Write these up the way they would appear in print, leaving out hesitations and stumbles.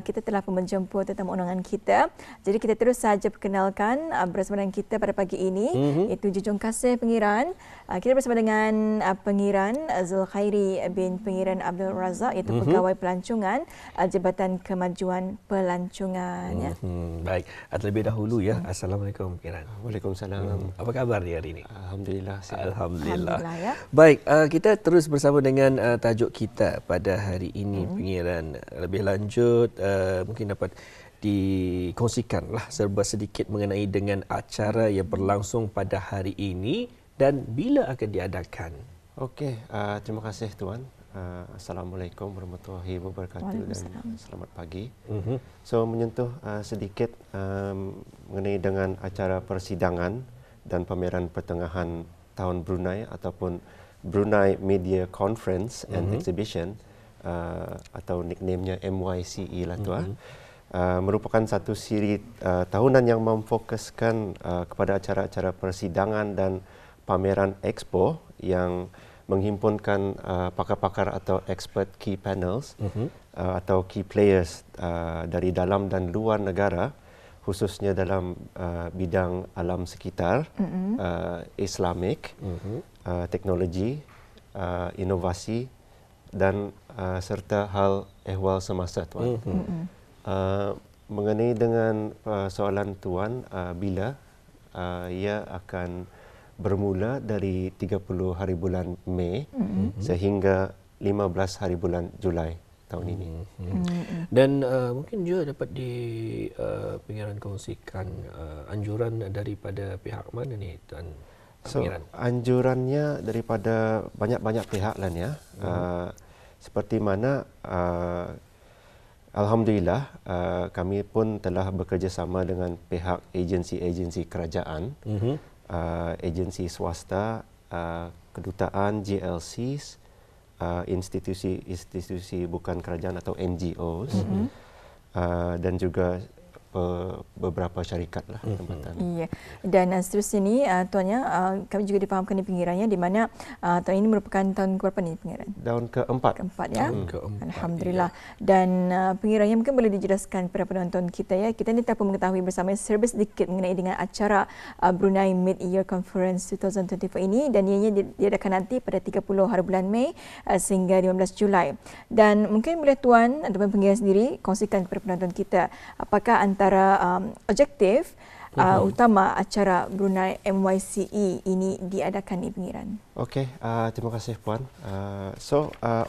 kita telah pun menjemput tetamu undangan kita. Jadi kita terus saja perkenalkan bersama dengan kita pada pagi ini, iaitu Junjung Kasih Pengiran. Kita bersama dengan Pengiran Zulkhairi bin Pengiran Abdul Razak, iaitu Pegawai Pelancongan Jabatan Kemajuan Pelancongan. Baik, terlebih dahulu ya, Assalamualaikum Pengiran. Waalaikumsalam. Apa kabar di hari ini? Alhamdulillah. Alhamdulillah. Ya. Baik, kita terus bersama dengan tajuk kita pada hari ini, Pengiran. Lebih lanjut, mungkin dapat dikongsikanlah serba sedikit mengenai dengan acara yang berlangsung pada hari ini dan bila akan diadakan. Okey, terima kasih Tuan. Assalamualaikum warahmatullahi wabarakatuh dan selamat pagi. So menyentuh sedikit mengenai dengan acara persidangan dan pameran pertengahan tahun Brunei ataupun Brunei Media Conference and Exhibition atau nickname-nya MYCE lah Tuan. Merupakan satu siri tahunan yang memfokuskan kepada acara-acara persidangan dan pameran expo yang menghimpunkan pakar-pakar atau expert key panels atau key players dari dalam dan luar negara, khususnya dalam bidang alam sekitar, Islamik, teknologi, inovasi dan serta hal ehwal semasa Tuan. Mengenai dengan soalan Tuan, bila ia akan bermula dari 30 hari bulan Mei sehingga 15 hari bulan Julai tahun ini. Dan mungkin juga dapat Pengiran kongsikan anjuran daripada pihak mana ni Tuan Pengiran? So, anjurannya daripada banyak-banyak pihak lah ya. Seperti mana Alhamdulillah kami pun telah bekerjasama dengan pihak agensi-agensi kerajaan, agensi swasta, kedutaan, GLCs, institusi bukan kerajaan atau NGOs, dan juga beberapa syarikat lah tempatan. Iya. Dan seterusnya ni Tuannya, kami juga difahamkan di Pengirannya di mana tahun ini merupakan tahun keberapa ni Pengiran? Tahun keempat. Keempat ya. Keempat, Alhamdulillah. Dan Pengirannya mungkin boleh dijelaskan kepada penonton kita ya. Kita ni tak pun mengetahui bersama serba sedikit mengenai dengan acara Brunei Mid-Year Conference 2024 ini, dan ianya diadakan nanti pada 30 hari bulan Mei sehingga 15 Julai. Dan mungkin boleh Tuan ataupun Pengiran sendiri kongsikan kepada penonton kita apakah antara objektif utama acara Brunei MYCE ini diadakan di Pengiran. Okey, terima kasih Puan.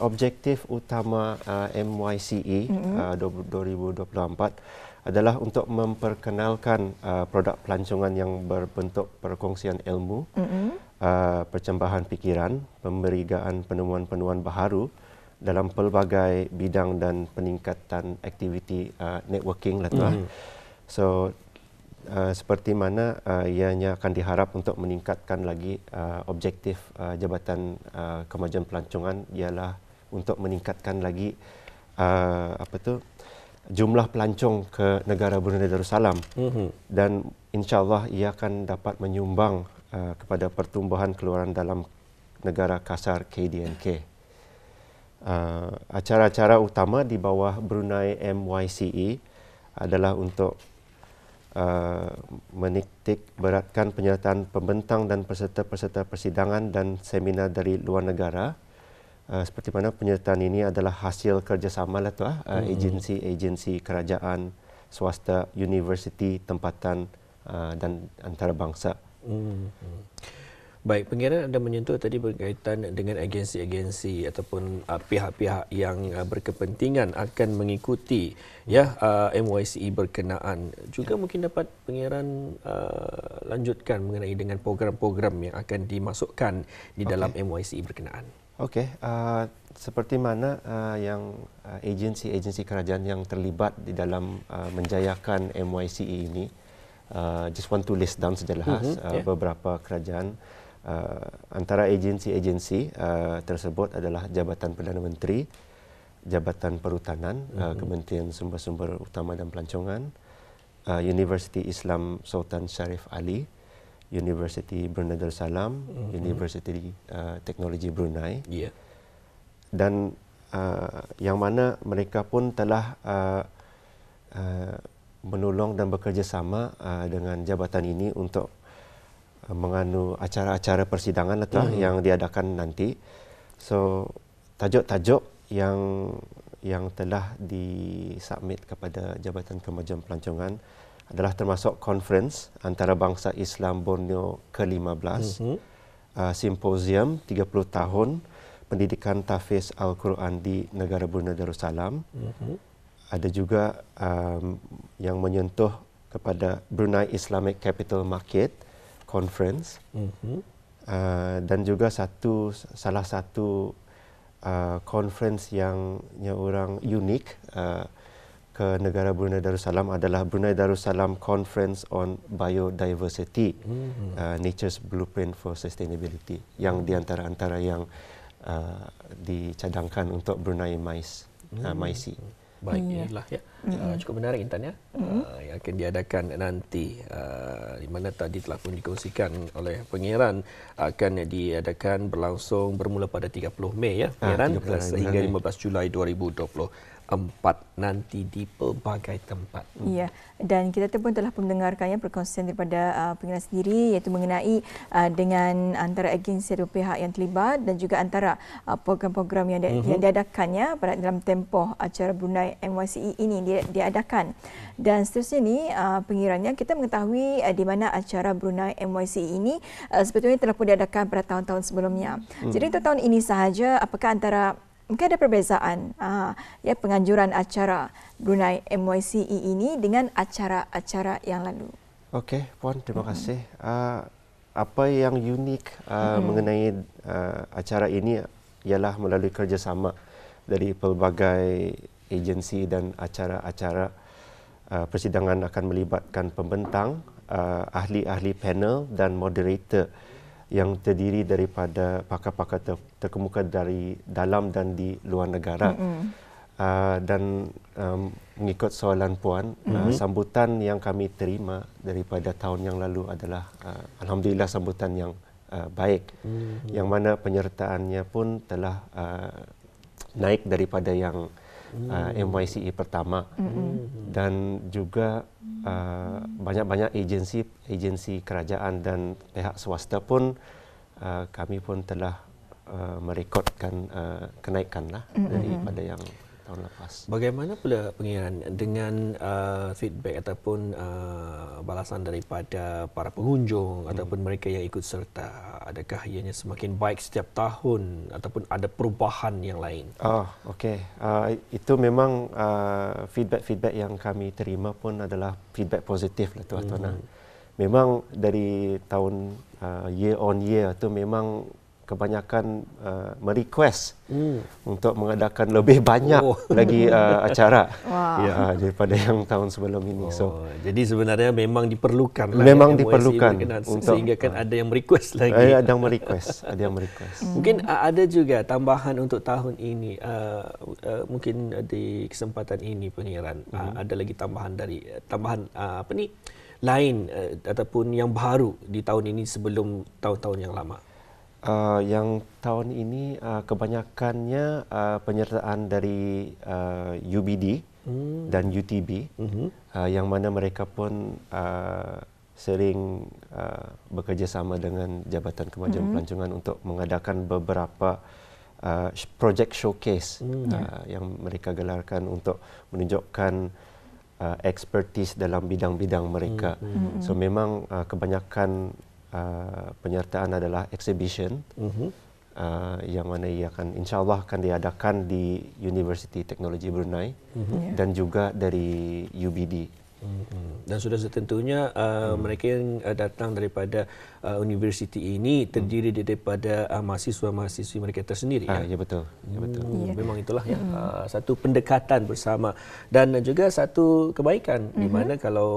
Objektif utama MYCE 2024 adalah untuk memperkenalkan produk pelancongan yang berbentuk perkongsian ilmu, percembahan fikiran, pemberigaan penemuan-penemuan baharu dalam pelbagai bidang dan peningkatan aktiviti networking lah Tuan. So seperti mana ianya akan diharap untuk meningkatkan lagi objektif Jabatan Kemajuan Pelancongan ialah untuk meningkatkan lagi jumlah pelancong ke negara Brunei Darussalam, dan insya-Allah ia akan dapat menyumbang kepada pertumbuhan keluaran dalam negara kasar KDNK. Acara-acara utama di bawah Brunei MYCE adalah untuk menitik beratkan penyertaan pembentang dan peserta-peserta persidangan dan seminar dari luar negara. Seperti mana penyertaan ini adalah hasil kerjasama lah Tuan, agensi-agensi kerajaan, swasta, universiti, tempatan dan antarabangsa. Baik, Pengiran Anda menyentuh tadi berkaitan dengan agensi-agensi ataupun pihak-pihak yang berkepentingan akan mengikuti MYCE berkenaan. Juga mungkin dapat Pengiran lanjutkan mengenai dengan program-program yang akan dimasukkan di dalam MYCE berkenaan. Okey, seperti mana yang agensi-agensi kerajaan yang terlibat di dalam menjayakan MYCE ini, just want to list down sajalah beberapa kerajaan. Antara agensi-agensi tersebut adalah Jabatan Perdana Menteri, Jabatan Perhutanan, Kementerian Sumber-Sumber Utama dan Pelancongan, Universiti Islam Sultan Sharif Ali, Universiti Brunei Darussalam, Universiti Teknologi Brunei, dan yang mana mereka pun telah menolong dan bekerjasama dengan jabatan ini untuk menganu acara-acara persidangan yang diadakan nanti. So tajuk-tajuk yang telah disubmit kepada Jabatan Kemajuan Pelancongan adalah termasuk konferens antarabangsa Islam Borneo ke-15, simposium 30 tahun pendidikan tahfiz Al-Quran di negara Brunei Darussalam. Ada juga yang menyentuh kepada Brunei Islamic Capital Market Conference, dan juga salah satu conference yang orang unik ke negara Brunei Darussalam adalah Brunei Darussalam Conference on Biodiversity, Nature's Blueprint for Sustainability, yang di antara yang dicadangkan untuk Brunei MICE. Baik, inilah ya. Cukup menarik Intan ya. Yang akan diadakan nanti, di mana tadi telah pun dikongsikan oleh Pengiran, akan diadakan berlangsung bermula pada 30 Mei ya, Pengiran, sehingga 15 Julai 2024 nanti di pelbagai tempat. Ya, dan kita pun telah mendengarkannya perkongsian daripada Pengiran sendiri, iaitu mengenai dengan antara agensi atau pihak yang terlibat dan juga antara program-program yang diadakannya pada dalam tempoh acara Brunei MYCE ini diadakan. Dan seterusnya ni pengirannya kita mengetahui di mana acara Brunei MYCE ini sebetulnya telah pun diadakan pada tahun-tahun sebelumnya. Jadi untuk tahun ini sahaja, apakah mungkin ada perbezaan penganjuran acara Brunei MYCE ini dengan acara-acara yang lalu? Okey, Puan, terima kasih. Apa yang unik mengenai acara ini ialah melalui kerjasama dari pelbagai agensi dan acara-acara persidangan akan melibatkan pembentang, ahli-ahli panel dan moderator yang terdiri daripada pakar-pakar terkemuka dari dalam dan di luar negara. Dan mengikut soalan Puan, sambutan yang kami terima daripada tahun yang lalu adalah alhamdulillah sambutan yang baik, yang mana penyertaannya pun telah naik daripada yang MYCE pertama, dan juga banyak-banyak agensi kerajaan dan pihak swasta pun kami pun telah merekodkan kenaikan daripada yang tahun lepas. Bagaimana pula Pengiran dengan feedback ataupun balasan daripada para pengunjung ataupun mereka yang ikut serta? Adakah ianya semakin baik setiap tahun ataupun ada perubahan yang lain? Okey. Itu memang feedback yang kami terima pun adalah feedback positif lah tuan-tuan. Memang dari tahun year on year tu memang kebanyakan merequest untuk mengadakan lebih banyak lagi acara daripada yang tahun sebelum ini. Jadi sebenarnya memang diperlukan lah. Memang diperlukan sehingga kan ada yang merequest lagi. Ada yang merequest, Mungkin ada juga tambahan untuk tahun ini. Mungkin di kesempatan ini Pengiran ada lagi tambahan lain ataupun yang baru di tahun ini sebelum tahun-tahun yang lama. Yang tahun ini kebanyakannya penyertaan dari UBD dan UTB, yang mana mereka pun sering bekerjasama dengan Jabatan Kemajuan Pelancongan untuk mengadakan beberapa project showcase yang mereka gelarkan untuk menunjukkan expertise dalam bidang-bidang mereka. So memang kebanyakan penyertaan adalah exhibition, yang mana ia akan insyaAllah akan diadakan di Universiti Teknologi Brunei dan juga dari UBD. Dan sudah setentunya mereka yang datang daripada universiti ini terdiri daripada mahasiswa-mahasiswi mereka tersendiri. Ya betul. Memang itulah ya satu pendekatan bersama dan juga satu kebaikan di mana kalau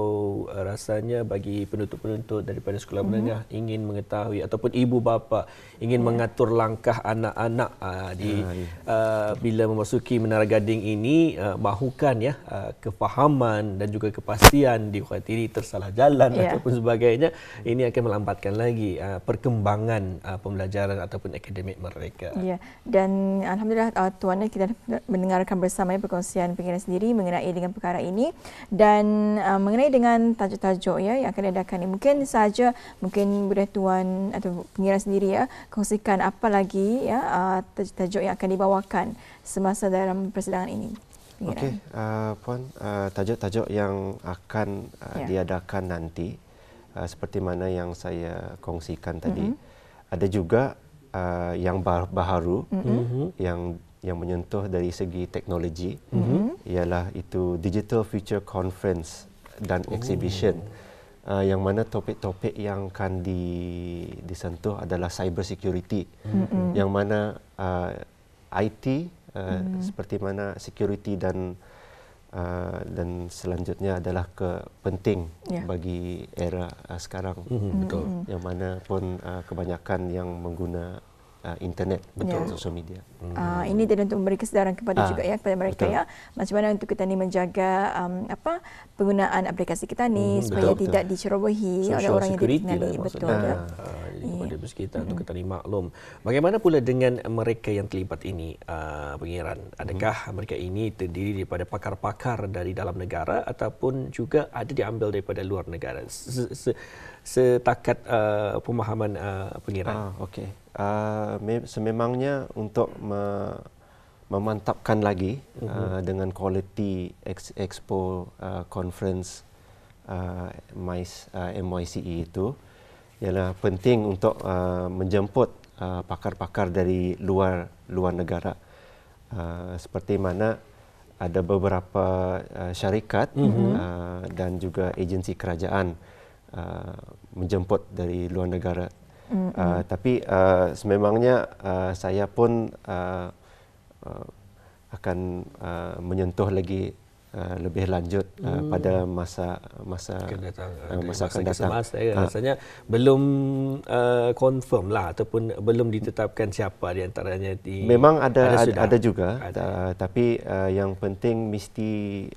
rasanya bagi penuntut-penuntut daripada sekolah menengah ingin mengetahui ataupun ibu bapa ingin mengatur langkah anak-anak bila memasuki Menara Gading ini, mahukan kefahaman dan juga kepada ketidakpastian, dikhawatiri tersalah jalan ataupun sebagainya, ini akan melambatkan lagi perkembangan pembelajaran ataupun akademik mereka. Ya, dan alhamdulillah Tuan, kita mendengarkan bersama perkongsian pengiran sendiri mengenai dengan perkara ini, dan mengenai dengan tajuk-tajuk yang akan diadakan ini. Mungkin saja boleh Tuan atau pengiran sendiri kongsikan apa lagi tajuk-tajuk yang akan dibawakan semasa dalam persidangan ini. Okey, Puan, tajuk-tajuk yang akan diadakan nanti seperti mana yang saya kongsikan tadi, ada juga yang baharu yang menyentuh dari segi teknologi, ialah itu Digital Future Conference dan Exhibition, yang mana topik-topik yang akan disentuh adalah cyber security, yang mana IT seperti mana security dan selanjutnya adalah penting bagi era sekarang, betul. yang mana pun kebanyakan yang mengguna internet, social media. Ini dan untuk memberi kesedaran kepada juga kepada mereka macam mana untuk kita ni menjaga penggunaan aplikasi kita ni supaya tidak dicerobohi oleh orang yang dikenali. Betul. Kepada kita untuk kita ni maklum. Bagaimana pula dengan mereka yang terlibat ini, pengiran? Adakah mereka ini terdiri daripada pakar-pakar dari dalam negara ataupun juga ada diambil daripada luar negara? Setakat pemahaman pengiran. Okey. Sememangnya untuk memantapkan lagi dengan kualiti expo conference MYCE itu, ialah penting untuk menjemput pakar-pakar dari luar negara, seperti mana ada beberapa syarikat dan juga agensi kerajaan menjemput dari luar negara. Tapi sememangnya saya pun akan menyentuh lagi lebih lanjut pada masa akan datang. Rasanya belum confirm lah ataupun belum ditetapkan siapa di antaranya. Memang ada juga, tapi yang penting mesti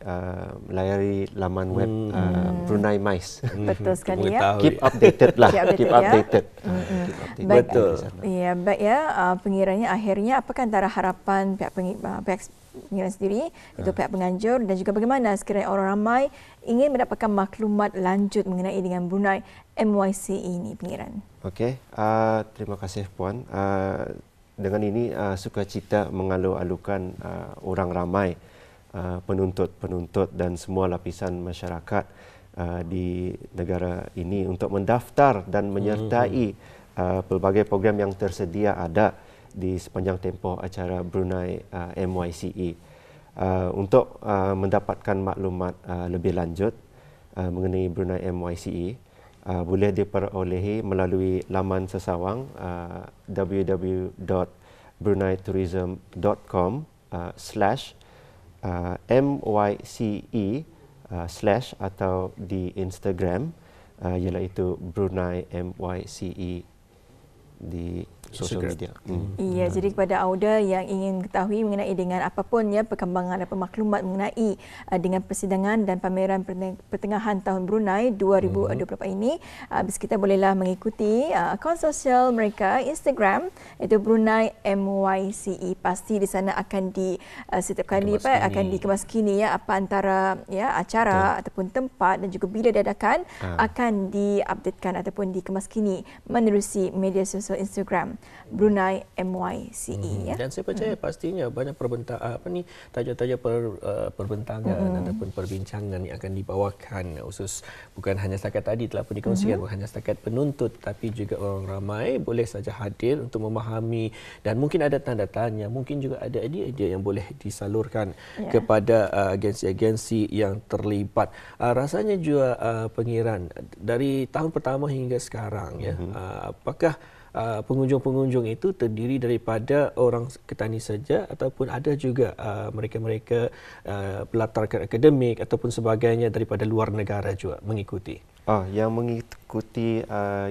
melayari laman web Brunei MICE. Betul sekali ya. Keep updated lah. Keep updated. Betul. Ya, baik ya. Pengirannya akhirnya apakah antara harapan pihak pengiran sendiri, itu pihak penganjur, dan juga bagaimana sekiranya orang ramai ingin mendapatkan maklumat lanjut mengenai dengan Brunei MYCE ini, pengiran? Okey, terima kasih Puan. Dengan ini sukacita mengalu-alukan orang ramai, penuntut-penuntut dan semua lapisan masyarakat di negara ini untuk mendaftar dan menyertai pelbagai program yang tersedia ada di sepanjang tempoh acara Brunei MYCE. Untuk mendapatkan maklumat lebih lanjut mengenai Brunei MYCE, boleh diperolehi melalui laman sesawang www.bruneiTourism.com/MYCE/ atau di Instagram iaitu Brunei MYCE di social media. Ya, jadi kepada Auda yang ingin ketahui mengenai dengan apapun perkembangan dan maklumat mengenai dengan persidangan dan pameran pertengahan tahun Brunei 2024 ini, kita bolehlah mengikuti akaun sosial mereka Instagram, itu Brunei MYCE. Pasti di sana akan setiap kali akan dikemaskini apa antara acara ataupun tempat dan juga bila diadakan akan diupdatekan ataupun dikemaskini menerusi media sosial Instagram Brunei MYCE. Dan saya percaya pastinya banyak tajuk-tajuk perbentangan ataupun perbincangan yang akan dibawakan, khusus bukan hanya setakat tadi telah pun dikongsikan, bukan hanya setakat penuntut, tapi juga orang ramai boleh saja hadir untuk memahami, dan mungkin ada tanda tanya, mungkin juga ada idea-idea yang boleh disalurkan kepada agensi-agensi yang terlibat. Rasanya juga pengiran dari tahun pertama hingga sekarang apakah pengunjung-pengunjung itu terdiri daripada orang Ketani saja ataupun ada juga mereka-mereka berlatar akademik ataupun sebagainya daripada luar negara juga mengikuti? Yang mengikuti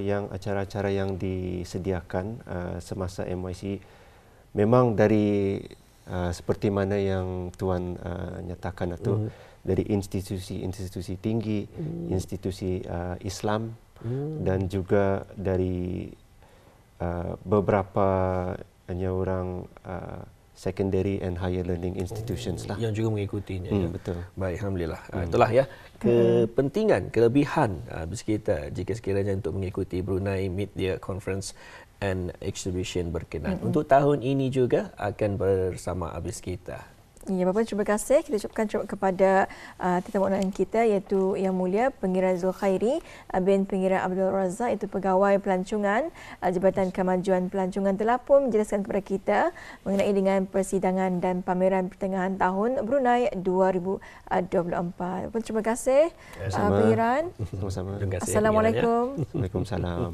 yang acara-acara yang disediakan semasa MYCE memang dari seperti mana yang Tuan nyatakan itu, dari institusi-institusi tinggi, institusi Islam dan juga dari beberapa orang secondary and higher learning institutions lah. Yang juga mengikutinya. Betul. Baik, alhamdulillah. Itulah ya kepentingan, kelebihan kita jika sekiranya untuk mengikuti Brunei Mid-Year Conference and Exhibition berkenan. Untuk tahun ini juga akan bersama Abis kita. Ya, Bapa, terima kasih. Kita ucapkan kepada tetamu undangan kita iaitu Yang Mulia Pengira Zulkhairi bin Pengira Abdul Razak, itu Pegawai Pelancongan Jabatan Kemajuan Pelancongan, telah pun menjelaskan kepada kita mengenai dengan persidangan dan pameran pertengahan tahun Brunei 2024. Terima kasih Pengiran. Sama-sama. Terima kasih. Assalamualaikum. Waalaikumsalam.